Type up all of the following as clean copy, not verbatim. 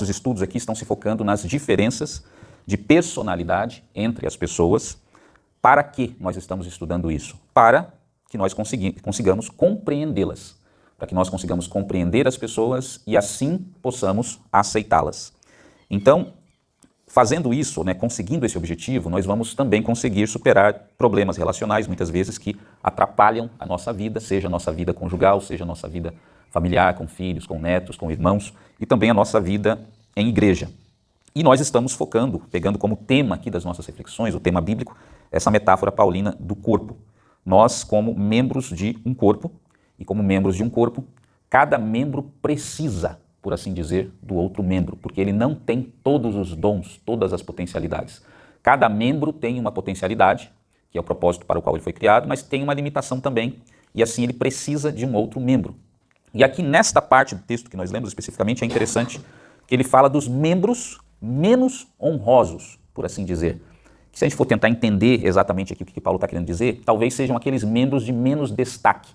Os estudos aqui estão se focando nas diferenças de personalidade entre as pessoas. Para que nós estamos estudando isso? Para que nós consigamos compreendê-las, para que nós consigamos compreender as pessoas e assim possamos aceitá-las. Então, fazendo isso, conseguindo esse objetivo, nós vamos também conseguir superar problemas relacionais, muitas vezes, que atrapalham a nossa vida, seja a nossa vida conjugal, seja a nossa vida familiar, com filhos, com netos, com irmãos, e também a nossa vida em igreja. E nós estamos focando, pegando como tema aqui das nossas reflexões, o tema bíblico, essa metáfora paulina do corpo. Nós, como membros de um corpo, e como membros de um corpo, cada membro precisa, por assim dizer, do outro membro, porque ele não tem todos os dons, todas as potencialidades. Cada membro tem uma potencialidade, que é o propósito para o qual ele foi criado, mas tem uma limitação também, e assim ele precisa de um outro membro. E aqui nesta parte do texto que nós lemos especificamente, é interessante que ele fala dos membros menos honrosos, por assim dizer. Que se a gente for tentar entender exatamente aqui o que Paulo está querendo dizer, talvez sejam aqueles membros de menos destaque.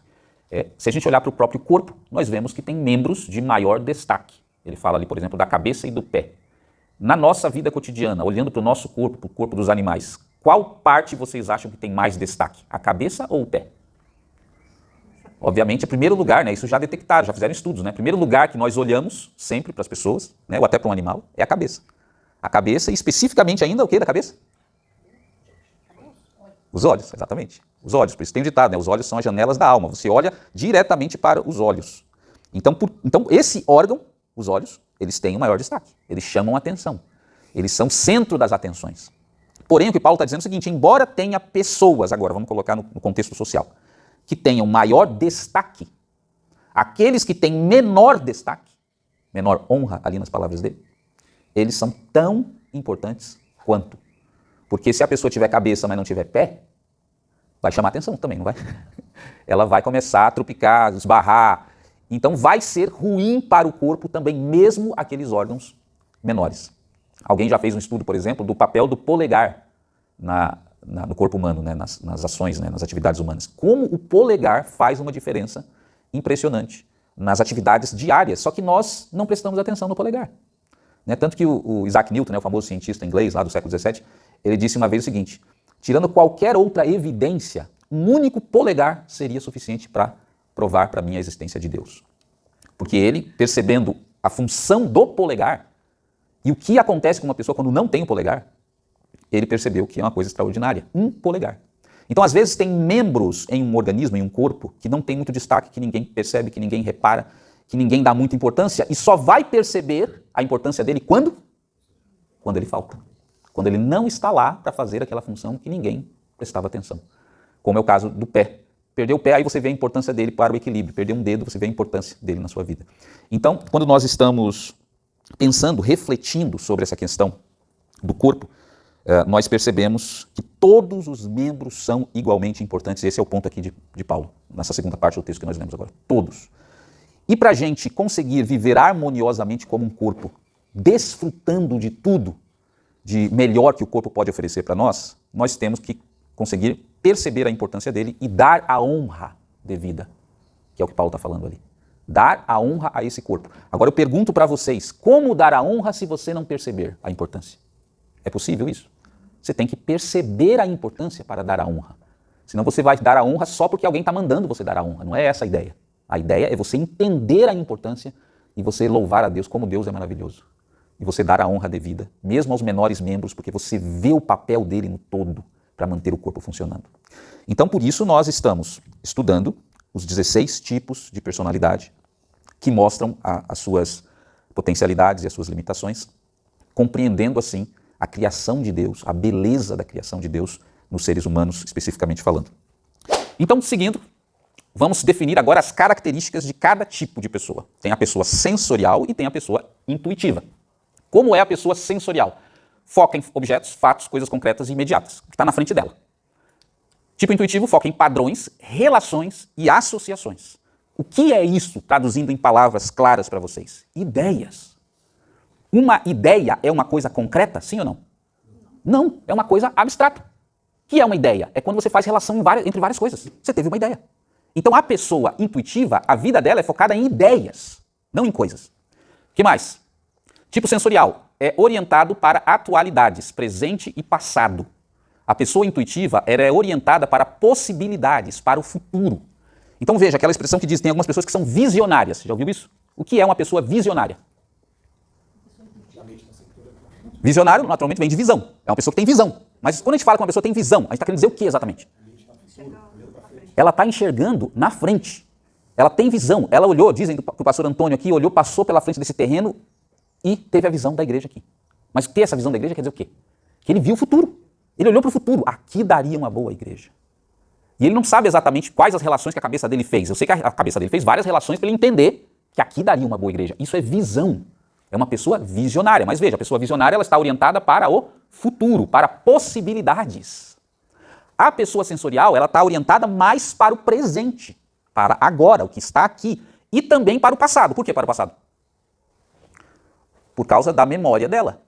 Se a gente olhar para o próprio corpo, nós vemos que tem membros de maior destaque. Ele fala ali, por exemplo, da cabeça e do pé. Na nossa vida cotidiana, olhando para o nosso corpo, para o corpo dos animais, qual parte vocês acham que tem mais destaque? A cabeça ou o pé? Obviamente, em primeiro lugar, isso já detectaram, já fizeram estudos, O primeiro lugar que nós olhamos sempre para as pessoas, ou até para um animal, é a cabeça. A cabeça, e especificamente ainda o que da cabeça? Os olhos, exatamente. Os olhos, por isso tem um ditado, os olhos são as janelas da alma. Você olha diretamente para os olhos. Então esse órgão, os olhos, eles têm o maior destaque. Eles chamam a atenção. Eles são o centro das atenções. Porém, o que Paulo está dizendo é o seguinte, embora tenha pessoas, agora vamos colocar no contexto social, que tenham maior destaque, aqueles que têm menor destaque, menor honra ali nas palavras dele, eles são tão importantes quanto. Porque se a pessoa tiver cabeça, mas não tiver pé, vai chamar atenção também, não vai? Ela vai começar a trupicar, esbarrar. Então vai ser ruim para o corpo também, mesmo aqueles órgãos menores. Alguém já fez um estudo, por exemplo, do papel do polegar no corpo humano, nas ações, nas atividades humanas. Como o polegar faz uma diferença impressionante nas atividades diárias, só que nós não prestamos atenção no polegar. Tanto que o Isaac Newton, o famoso cientista inglês lá do século XVII, ele disse uma vez o seguinte, tirando qualquer outra evidência, um único polegar seria suficiente para provar para mim a existência de Deus. Porque ele, percebendo a função do polegar e o que acontece com uma pessoa quando não tem o polegar, ele percebeu que é uma coisa extraordinária, um polegar. Então, às vezes, tem membros em um organismo, em um corpo, que não tem muito destaque, que ninguém percebe, que ninguém repara, que ninguém dá muita importância, e só vai perceber a importância dele quando? Quando ele falta. Quando ele não está lá para fazer aquela função que ninguém prestava atenção. Como é o caso do pé. Perdeu o pé, aí você vê a importância dele para o equilíbrio. Perdeu um dedo, você vê a importância dele na sua vida. Então, quando nós estamos pensando, refletindo sobre essa questão do corpo, nós percebemos que todos os membros são igualmente importantes. Esse é o ponto aqui de Paulo, nessa segunda parte do texto que nós lemos agora. Todos. E para a gente conseguir viver harmoniosamente como um corpo, desfrutando de tudo de melhor que o corpo pode oferecer para nós, nós temos que conseguir perceber a importância dele e dar a honra devida, que é o que Paulo está falando ali. Dar a honra a esse corpo. Agora eu pergunto para vocês, como dar a honra se você não perceber a importância? É possível isso? Você tem que perceber a importância para dar a honra. Senão você vai dar a honra só porque alguém está mandando você dar a honra. Não é essa a ideia. A ideia é você entender a importância e você louvar a Deus como Deus é maravilhoso. E você dar a honra devida, mesmo aos menores membros, porque você vê o papel dele no todo para manter o corpo funcionando. Então, por isso, nós estamos estudando os 16 tipos de personalidade que mostram as suas potencialidades e as suas limitações, compreendendo, assim, a criação de Deus, a beleza da criação de Deus nos seres humanos, especificamente falando. Então, seguindo, vamos definir agora as características de cada tipo de pessoa. Tem a pessoa sensorial e tem a pessoa intuitiva. Como é a pessoa sensorial? Foca em objetos, fatos, coisas concretas e imediatas, que está na frente dela. Tipo intuitivo foca em padrões, relações e associações. O que é isso, traduzindo em palavras claras para vocês? Ideias. Uma ideia é uma coisa concreta, sim ou não? Não, é uma coisa abstrata. O que é uma ideia? É quando você faz relação entre várias coisas. Você teve uma ideia. Então a pessoa intuitiva, a vida dela é focada em ideias, não em coisas. O que mais? Tipo sensorial é orientado para atualidades, presente e passado. A pessoa intuitiva ela é orientada para possibilidades, para o futuro. Então veja, aquela expressão que diz, tem algumas pessoas que são visionárias. Já ouviu isso? O que é uma pessoa visionária? Visionário, naturalmente, vem de visão. É uma pessoa que tem visão. Mas quando a gente fala que uma pessoa tem visão, a gente está querendo dizer o que exatamente? Ela está enxergando na frente. Ela tem visão. Ela olhou, dizem que o pastor Antônio aqui olhou, passou pela frente desse terreno e teve a visão da igreja aqui. Mas ter essa visão da igreja quer dizer o quê? Que ele viu o futuro. Ele olhou para o futuro. Aqui daria uma boa igreja. E ele não sabe exatamente quais as relações que a cabeça dele fez. Eu sei que a cabeça dele fez várias relações para ele entender que aqui daria uma boa igreja. Isso é visão. É uma pessoa visionária. Mas veja, a pessoa visionária ela está orientada para o futuro, para possibilidades. A pessoa sensorial ela está orientada mais para o presente, para agora, o que está aqui, e também para o passado. Por que para o passado? Por causa da memória dela.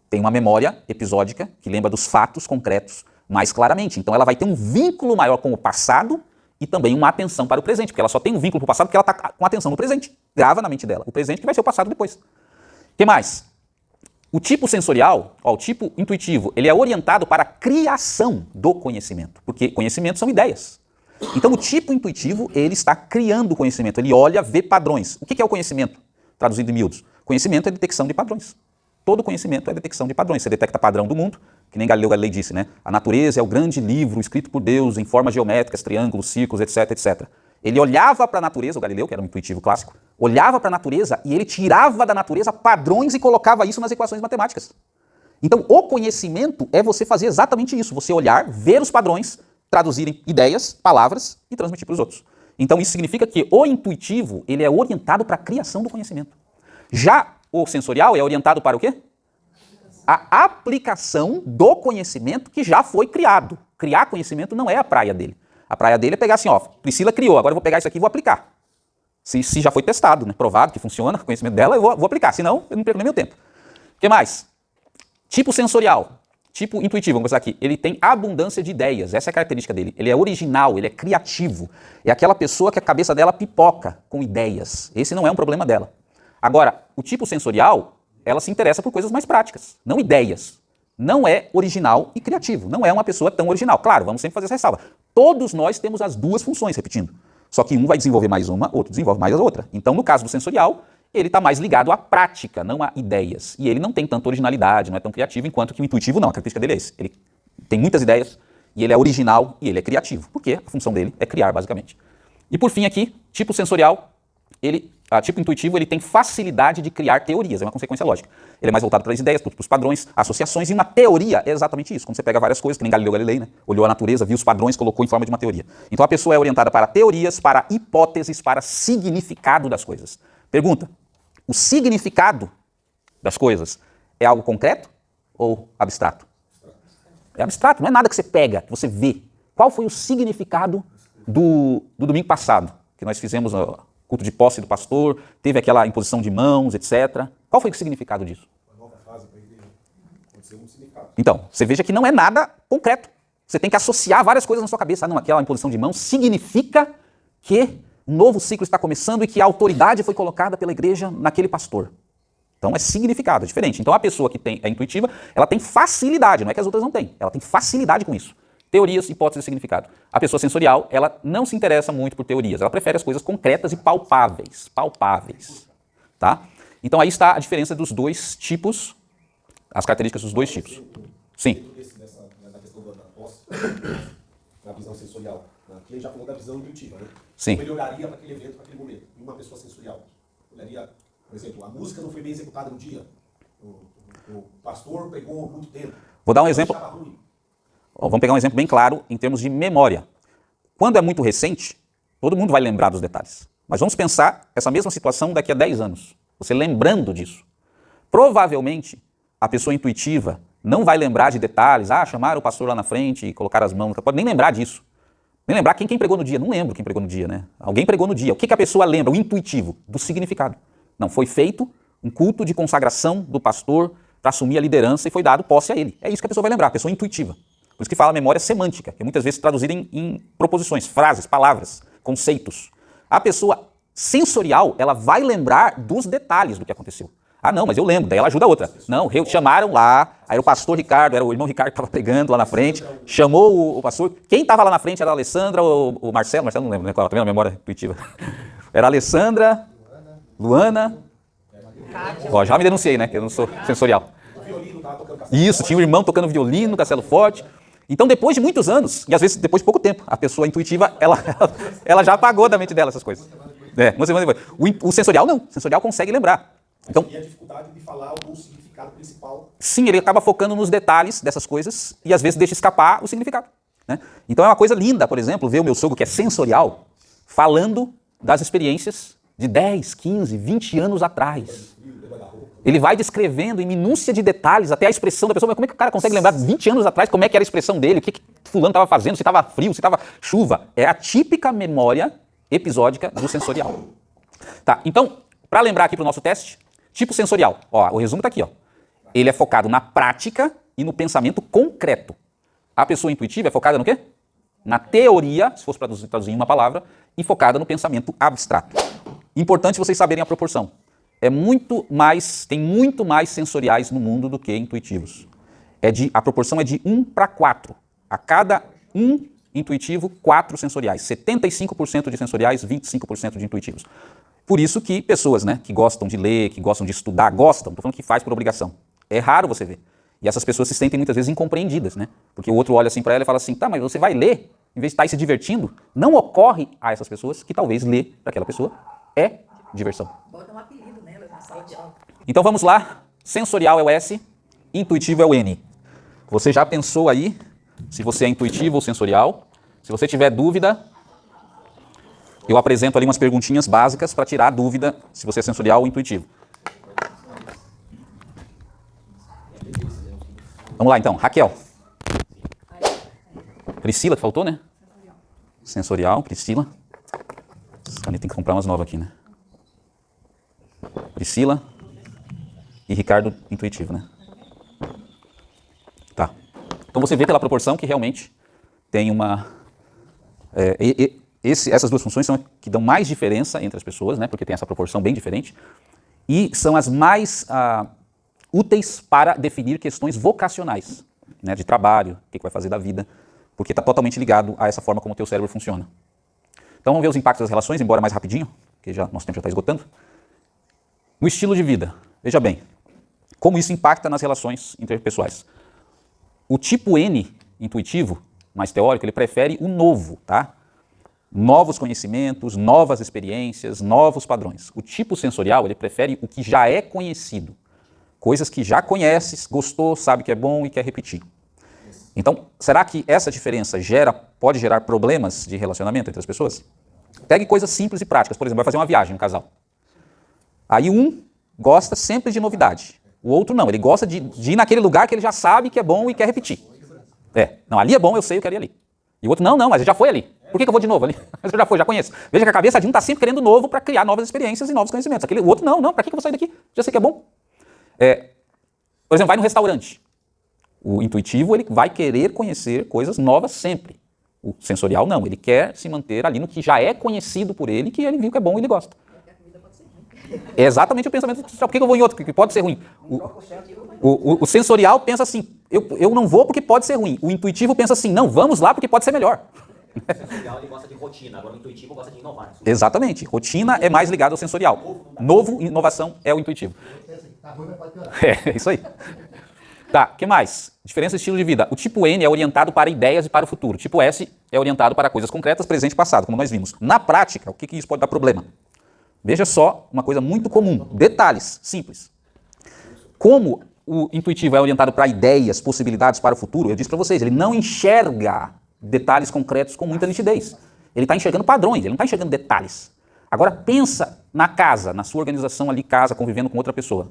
Tem uma memória episódica que lembra dos fatos concretos mais claramente. Então ela vai ter um vínculo maior com o passado e também uma atenção para o presente, porque ela só tem um vínculo para o passado porque ela está com atenção no presente. Grava na mente dela o presente que vai ser o passado depois. O que mais? O tipo sensorial, o tipo intuitivo, ele é orientado para a criação do conhecimento, porque conhecimento são ideias. Então o tipo intuitivo, ele está criando o conhecimento, ele olha, vê padrões. O que é o conhecimento? Traduzido em miúdos. Conhecimento é detecção de padrões. Todo conhecimento é detecção de padrões. Você detecta padrão do mundo, que nem Galileu Galilei disse, né? A natureza é o grande livro escrito por Deus em formas geométricas, triângulos, círculos, etc, etc. Ele olhava para a natureza, o Galileu, que era um intuitivo clássico, olhava para a natureza e ele tirava da natureza padrões e colocava isso nas equações matemáticas. Então, o conhecimento é você fazer exatamente isso, você olhar, ver os padrões, traduzir em ideias, palavras e transmitir para os outros. Então, isso significa que o intuitivo, ele é orientado para a criação do conhecimento. Já o sensorial é orientado para o quê? A aplicação do conhecimento que já foi criado. Criar conhecimento não é a praia dele. A praia dele é pegar assim, ó, Priscila criou, agora eu vou pegar isso aqui e vou aplicar. Se já foi testado, né, provado que funciona, o conhecimento dela, eu vou aplicar, senão eu não perco nem meu tempo. O que mais? Tipo sensorial, tipo intuitivo, vamos começar aqui. Ele tem abundância de ideias, essa é a característica dele. Ele é original, ele é criativo. É aquela pessoa que a cabeça dela pipoca com ideias. Esse não é um problema dela. Agora, o tipo sensorial, ela se interessa por coisas mais práticas, não ideias. Não é original e criativo, não é uma pessoa tão original. Claro, vamos sempre fazer essa ressalva. Todos nós temos as duas funções, repetindo. Só que um vai desenvolver mais uma, outro desenvolve mais a outra. Então, no caso do sensorial, ele está mais ligado à prática, não a ideias. E ele não tem tanta originalidade, não é tão criativo, enquanto que o intuitivo não. A característica dele é esse. Ele tem muitas ideias, e ele é original, e ele é criativo. Porque a função dele é criar, basicamente. E por fim aqui, tipo sensorial, tipo intuitivo, ele tem facilidade de criar teorias, é uma consequência lógica. Ele é mais voltado para as ideias, para os padrões, associações, e uma teoria é exatamente isso. Quando você pega várias coisas, que nem Galileu Galilei, né? Olhou a natureza, viu os padrões, colocou em forma de uma teoria. Então a pessoa é orientada para teorias, para hipóteses, para significado das coisas. Pergunta, o significado das coisas é algo concreto ou abstrato? É abstrato, não é nada que você pega, que você vê. Qual foi o significado do domingo passado, que nós fizemos culto de posse do pastor, teve aquela imposição de mãos, etc. Qual foi o significado disso? Uma nova fase para a igreja. Pode ser um significado. Então, você veja que não é nada concreto. Você tem que associar várias coisas na sua cabeça. Não, aquela imposição de mãos significa que um novo ciclo está começando e que a autoridade foi colocada pela igreja naquele pastor. Então é significado, é diferente. Então a pessoa que é intuitiva, ela tem facilidade, não é que as outras não têm. Ela tem facilidade com isso. Teorias, hipóteses e significado. A pessoa sensorial, ela não se interessa muito por teorias, ela prefere as coisas concretas e palpáveis. Palpáveis. Tá? Então aí está a diferença dos dois tipos, as características dos dois tipos. Sim. Na questão da posse, na visão sensorial, aqui a gente já falou da visão intuitiva, né? Sim. Como ele olharia para aquele evento, para aquele momento. E uma pessoa sensorial olharia, por exemplo, a música não foi bem executada no dia, o pastor pegou muito tempo. Vou dar um exemplo. Vamos pegar um exemplo bem claro em termos de memória. Quando é muito recente, todo mundo vai lembrar dos detalhes. Mas vamos pensar essa mesma situação daqui a 10 anos. Você lembrando disso. Provavelmente, a pessoa intuitiva não vai lembrar de detalhes. Chamaram o pastor lá na frente e colocaram as mãos. Pode nem lembrar disso. Nem lembrar quem pregou no dia. Não lembro quem pregou no dia, né? Alguém pregou no dia. O que a pessoa lembra? O intuitivo, do significado. Não, foi feito um culto de consagração do pastor para assumir a liderança e foi dado posse a ele. É isso que a pessoa vai lembrar, a pessoa intuitiva. Por isso que fala memória semântica, que é muitas vezes traduzida em proposições, frases, palavras, conceitos. A pessoa sensorial, ela vai lembrar dos detalhes do que aconteceu. Ah, não, mas eu lembro. Daí ela ajuda a outra. Não, chamaram lá, aí era o pastor Ricardo, era o irmão Ricardo que estava pregando lá na frente, chamou o pastor. Quem estava lá na frente era a Alessandra, o Marcelo não lembro, né? Qual, tá vendo a memória intuitiva? Era a Alessandra, Luana. Ó, já me denunciei, né? Que eu não sou sensorial. Isso, tinha um irmão tocando violino, Castelo Forte. Então, depois de muitos anos, e às vezes depois de pouco tempo, a pessoa intuitiva, ela já apagou da mente dela essas coisas. Uma semana depois. O sensorial não, o sensorial consegue lembrar. Então, e a dificuldade de falar o significado principal. Sim, ele acaba focando nos detalhes dessas coisas e às vezes deixa escapar o significado. Né? Então é uma coisa linda, por exemplo, ver o meu sogro, que é sensorial, falando das experiências de 10, 15, 20 anos atrás. Ele vai descrevendo em minúcia de detalhes até a expressão da pessoa. Mas como é que o cara consegue lembrar 20 anos atrás como é que era a expressão dele, o que fulano estava fazendo, se estava frio, se estava chuva? É a típica memória episódica do sensorial. Tá, então, para lembrar aqui para o nosso teste, tipo sensorial. Ó, o resumo está aqui. Ó. Ele é focado na prática e no pensamento concreto. A pessoa intuitiva é focada no quê? Na teoria, se fosse traduzir em uma palavra, e focada no pensamento abstrato. Importante vocês saberem a proporção. Tem muito mais sensoriais no mundo do que intuitivos. A proporção é de 1 para 4. A cada 1 intuitivo, 4 sensoriais. 75% de sensoriais, 25% de intuitivos. Por isso que pessoas, né, que gostam de ler, que gostam de estudar, estou falando que faz por obrigação. É raro você ver. E essas pessoas se sentem muitas vezes incompreendidas, né? Porque o outro olha assim para ela e fala assim, tá, mas você vai ler, em vez de estar aí se divertindo, não ocorre a essas pessoas que talvez ler para aquela pessoa é diversão. Bota um apelido nela na sala de aula. Então vamos lá, sensorial é o S, intuitivo é o N. Você já pensou aí se você é intuitivo ou sensorial? Se você tiver dúvida, eu apresento ali umas perguntinhas básicas para tirar a dúvida se você é sensorial ou intuitivo. Vamos lá então, Raquel. Priscila, que faltou, né? Sensorial, Priscila. Essa caneta tem que comprar umas novas aqui, né? Priscila e Ricardo, intuitivo, né? Tá. Então você vê pela proporção que realmente tem uma... essas duas funções são as que dão mais diferença entre as pessoas, né? Porque tem essa proporção bem diferente. E são as mais úteis para definir questões vocacionais, né? De trabalho, o que vai fazer da vida, porque está totalmente ligado a essa forma como o teu cérebro funciona. Então vamos ver os impactos das relações, embora mais rapidinho, porque nosso tempo já está esgotando. No estilo de vida, veja bem, como isso impacta nas relações interpessoais. O tipo N, intuitivo, mais teórico, ele prefere o novo, tá? Novos conhecimentos, novas experiências, novos padrões. O tipo sensorial, ele prefere o que já é conhecido. Coisas que já conheces, gostou, sabe que é bom e quer repetir. Então, será que essa diferença pode gerar problemas de relacionamento entre as pessoas? Pegue coisas simples e práticas. Por exemplo, vai fazer uma viagem, um casal. Aí um gosta sempre de novidade. O outro não, ele gosta de ir naquele lugar que ele já sabe que é bom e quer repetir. Não, ali é bom, eu sei, eu quero ir ali. E o outro, não, mas já foi ali. Por que eu vou de novo ali? Mas eu já conheço. Veja que a cabeça de um está sempre querendo novo para criar novas experiências e novos conhecimentos. O outro, não, para que eu vou sair daqui? Já sei que é bom. Por exemplo, vai no restaurante. O intuitivo, ele vai querer conhecer coisas novas sempre. O sensorial, não. Ele quer se manter ali no que já é conhecido por ele, que ele viu que é bom e ele gosta. É exatamente o pensamento sensorial. Por que eu vou em outro? Que pode ser ruim. O sensorial pensa assim, eu não vou porque pode ser ruim. O intuitivo pensa assim, não, vamos lá porque pode ser melhor. O sensorial ele gosta de rotina, agora o intuitivo gosta de inovar. Exatamente. Rotina é mais ligado ao sensorial. Novo, inovação é o intuitivo. É isso aí. Tá, o que mais? Diferença de estilo de vida. O tipo N é orientado para ideias e para o futuro. O tipo S é orientado para coisas concretas, presente e passado, como nós vimos. Na prática, o que isso pode dar problema? Veja só uma coisa muito comum. Detalhes simples. Como o intuitivo é orientado para ideias, possibilidades para o futuro, eu disse para vocês, ele não enxerga detalhes concretos com muita nitidez. Ele está enxergando padrões, ele não está enxergando detalhes. Agora pensa na casa, na sua organização ali, casa, convivendo com outra pessoa.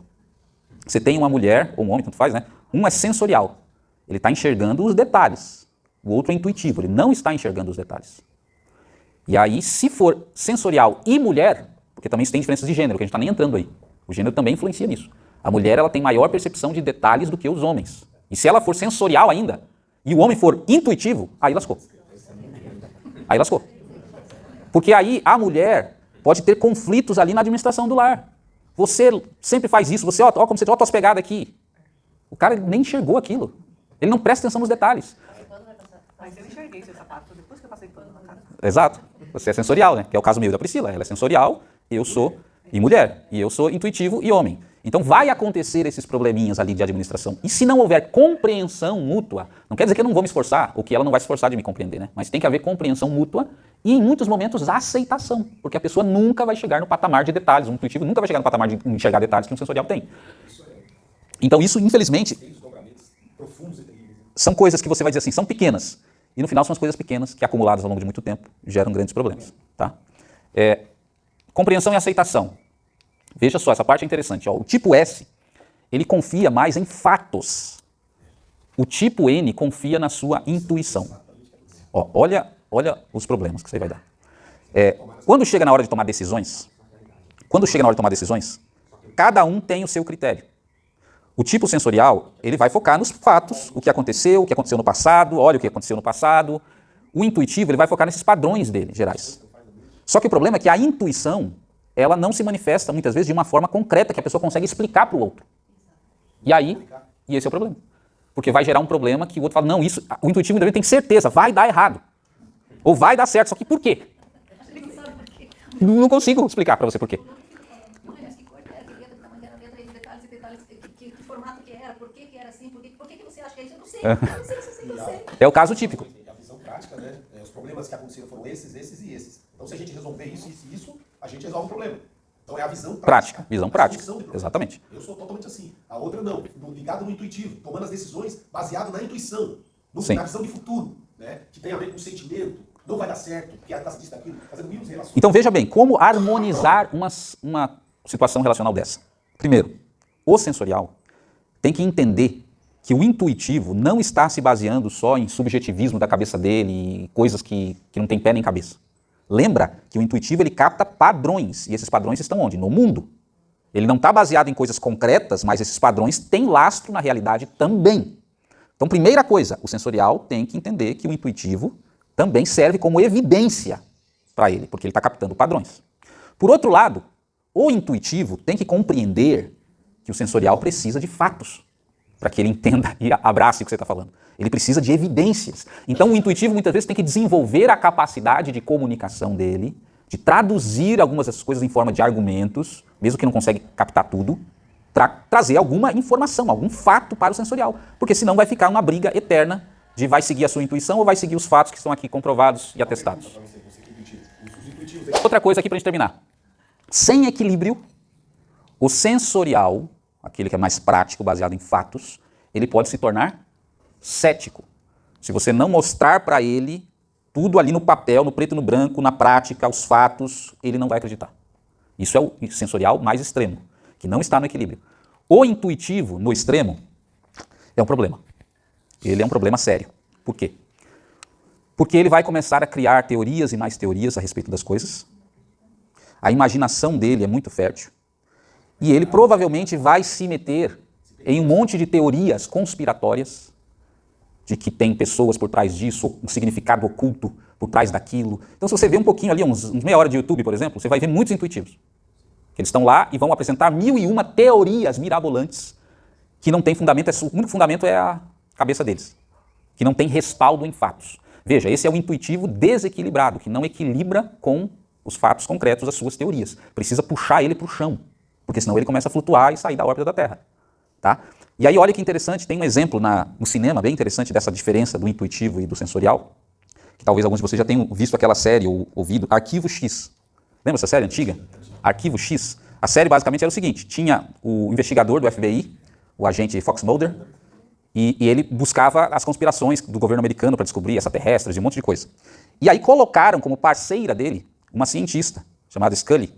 Você tem uma mulher, ou um homem, tanto faz, né? Um é sensorial. Ele está enxergando os detalhes. O outro é intuitivo, ele não está enxergando os detalhes. E aí, se for sensorial e mulher, porque também isso tem diferenças de gênero, que a gente está nem entrando aí. O gênero também influencia nisso. A mulher ela tem maior percepção de detalhes do que os homens. E se ela for sensorial ainda, e o homem for intuitivo, aí lascou. Aí lascou. Porque aí a mulher pode ter conflitos ali na administração do lar. você sempre faz isso, você, ó como você, ó tuas pegadas aqui. O cara nem enxergou aquilo. Ele não presta atenção nos detalhes. Mas eu enxerguei seu sapato depois que eu passei pano na cara. Exato. Você é sensorial, né? Que é o caso meu e da Priscila. Ela é sensorial, eu sou e mulher. E eu sou intuitivo e homem. Então vai acontecer esses probleminhas ali de administração. E se não houver compreensão mútua, não quer dizer que eu não vou me esforçar, ou que ela não vai se esforçar de me compreender, né? Mas tem que haver compreensão mútua e, em muitos momentos, aceitação. Porque a pessoa nunca vai chegar no patamar de detalhes. Um intuitivo nunca vai chegar no patamar de enxergar detalhes que um sensorial tem. Então isso, infelizmente, são coisas que você vai dizer assim, são pequenas. E no final são as coisas pequenas que, acumuladas ao longo de muito tempo, geram grandes problemas. Tá? Compreensão e aceitação. Veja só, essa parte é interessante. Ó. O tipo S, ele confia mais em fatos. O tipo N confia na sua intuição. Ó, olha os problemas que você vai dar. Quando chega na hora de tomar decisões, cada um tem o seu critério. O tipo sensorial, ele vai focar nos fatos, o que aconteceu no passado, olha o que aconteceu no passado. O intuitivo, ele vai focar nesses padrões dele, gerais. Só que o problema é que a intuição, ela não se manifesta, muitas vezes, de uma forma concreta, que a pessoa consegue explicar para o outro. E esse é o problema. Porque vai gerar um problema que o outro fala, não, isso, o intuitivo tem certeza, vai dar errado. Ou vai dar certo, só que por quê? Não consigo explicar para você por quê. Mas que cor era, que letra, que tamanho era a letra, detalhes, que formato que era, por que era assim, por que você acha que é isso? Eu não sei, eu não sei. É o caso típico. A visão prática, né? Os problemas que aconteceram foram esses e esses. Então, se a gente resolver isso e isso, a gente resolve o problema. Então, é a visão prática. Visão prática, exatamente. Eu sou totalmente assim. A outra não, ligado no intuitivo, tomando as decisões baseado na intuição, na visão de futuro, né? Que tem a ver com o sentimento. Não vai dar certo, porque a taça disso daquilo, fazendo mil relações. Então veja bem, como harmonizar uma situação relacional dessa? Primeiro, o sensorial tem que entender que o intuitivo não está se baseando só em subjetivismo da cabeça dele e coisas que não tem pé nem cabeça. Lembra que o intuitivo ele capta padrões, e esses padrões estão onde? No mundo. Ele não está baseado em coisas concretas, mas esses padrões têm lastro na realidade também. Então, primeira coisa, o sensorial tem que entender que o intuitivo também serve como evidência para ele, porque ele está captando padrões. Por outro lado, o intuitivo tem que compreender que o sensorial precisa de fatos para que ele entenda e abrace o que você está falando. Ele precisa de evidências. Então o intuitivo muitas vezes tem que desenvolver a capacidade de comunicação dele, de traduzir algumas dessas coisas em forma de argumentos, mesmo que não consegue captar tudo, para trazer alguma informação, algum fato para o sensorial. Porque senão vai ficar uma briga eterna de vai seguir a sua intuição ou vai seguir os fatos que estão aqui comprovados e atestados. Outra coisa aqui para a gente terminar. Sem equilíbrio, o sensorial, aquele que é mais prático, baseado em fatos, ele pode se tornar cético. Se você não mostrar para ele tudo ali no papel, no preto e no branco, na prática, os fatos, ele não vai acreditar. Isso é o sensorial mais extremo, que não está no equilíbrio. O intuitivo, no extremo, é um problema. Ele é um problema sério. Por quê? Porque ele vai começar a criar teorias e mais teorias a respeito das coisas. A imaginação dele é muito fértil. E ele provavelmente vai se meter em um monte de teorias conspiratórias, de que tem pessoas por trás disso, um significado oculto por trás daquilo. Então, se você vê um pouquinho ali, uns meia hora de YouTube, por exemplo, você vai ver muitos intuitivos. Eles estão lá e vão apresentar 1001 teorias mirabolantes que não tem fundamento, o único fundamento é a cabeça deles, que não tem respaldo em fatos. Veja, esse é o intuitivo desequilibrado, que não equilibra com os fatos concretos das suas teorias. Precisa puxar ele para o chão, porque senão ele começa a flutuar e sair da órbita da Terra. Tá? E aí olha que interessante, tem um exemplo no cinema bem interessante dessa diferença do intuitivo e do sensorial, que talvez alguns de vocês já tenham visto aquela série ou ouvido, Arquivo X. Lembra essa série antiga? Arquivo X. A série basicamente era o seguinte, tinha o investigador do FBI, o agente Fox Mulder, e ele buscava as conspirações do governo americano para descobrir extraterrestres e um monte de coisa. E aí colocaram como parceira dele uma cientista chamada Scully,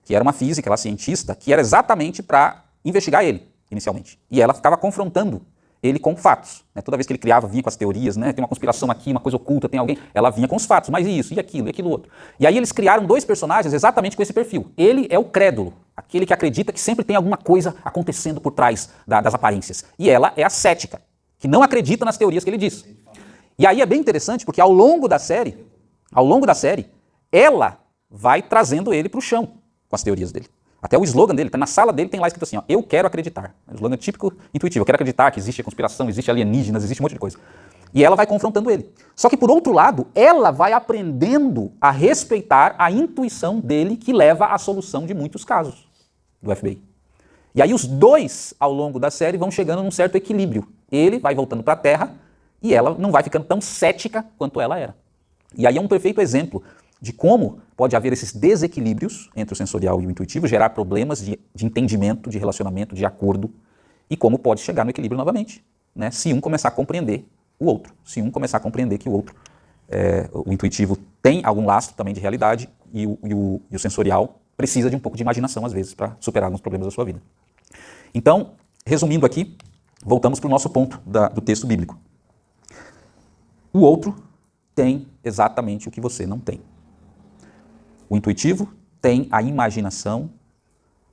que era uma física, ela cientista, que era exatamente para investigar ele, inicialmente. E ela ficava confrontando ele com fatos. Né? Toda vez que ele criava, vinha com as teorias, né? Tem uma conspiração aqui, uma coisa oculta, tem alguém, ela vinha com os fatos, mas isso, e aquilo outro. E aí eles criaram dois personagens exatamente com esse perfil. Ele é o crédulo, aquele que acredita que sempre tem alguma coisa acontecendo por trás das aparências. E ela é a cética, que não acredita nas teorias que ele diz. E aí é bem interessante, porque ao longo da série, ela vai trazendo ele para o chão com as teorias dele. Até o slogan dele, tá na sala dele, tem lá escrito assim, ó, eu quero acreditar. É um slogan típico intuitivo, eu quero acreditar que existe conspiração, existe alienígenas, existe um monte de coisa. E ela vai confrontando ele. Só que, por outro lado, ela vai aprendendo a respeitar a intuição dele que leva à solução de muitos casos do FBI. E aí os dois, ao longo da série, vão chegando num certo equilíbrio. Ele vai voltando para a Terra e ela não vai ficando tão cética quanto ela era. E aí é um perfeito exemplo de como pode haver esses desequilíbrios entre o sensorial e o intuitivo, gerar problemas de entendimento, de relacionamento, de acordo, e como pode chegar no equilíbrio novamente, né? Se um começar a compreender o outro, se um começar a compreender que o outro, o intuitivo tem algum lastro também de realidade e o sensorial precisa de um pouco de imaginação às vezes para superar alguns problemas da sua vida. Então, resumindo aqui, voltamos para o nosso ponto do texto bíblico. O outro tem exatamente o que você não tem. O intuitivo tem a imaginação,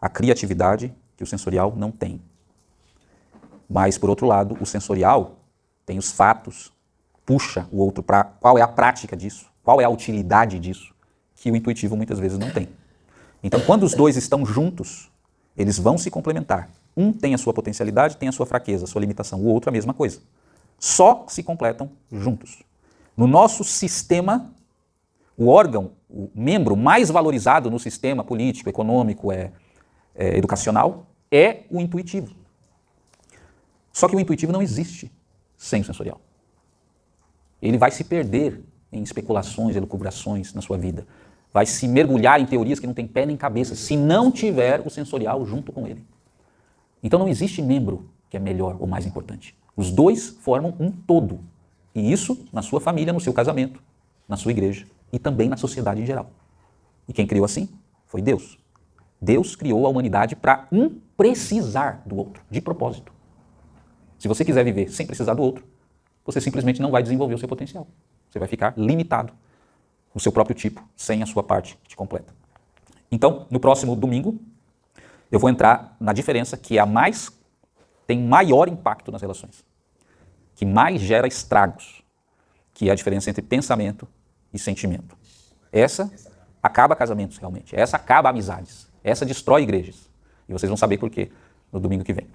a criatividade que o sensorial não tem. Mas, por outro lado, o sensorial tem os fatos, puxa o outro para qual é a prática disso, qual é a utilidade disso, que o intuitivo muitas vezes não tem. Então, quando os dois estão juntos, eles vão se complementar. Um tem a sua potencialidade, tem a sua fraqueza, a sua limitação. O outro a mesma coisa. Só se completam juntos. No nosso sistema, o órgão, o membro mais valorizado no sistema político, econômico, educacional, é o intuitivo. Só que o intuitivo não existe sem o sensorial. Ele vai se perder em especulações, elucubrações na sua vida. Vai se mergulhar em teorias que não tem pé nem cabeça, se não tiver o sensorial junto com ele. Então não existe membro que é melhor ou mais importante. Os dois formam um todo. E isso na sua família, no seu casamento, na sua igreja e também na sociedade em geral. E quem criou assim foi Deus. Deus criou a humanidade para um precisar do outro, de propósito. Se você quiser viver sem precisar do outro, você simplesmente não vai desenvolver o seu potencial. Você vai ficar limitado no seu próprio tipo, sem a sua parte que te completa. Então, no próximo domingo, eu vou entrar na diferença que tem maior impacto nas relações, que mais gera estragos, que é a diferença entre pensamento e sentimento. Essa acaba casamentos, realmente. Essa acaba amizades. Essa destrói igrejas. E vocês vão saber por quê no domingo que vem.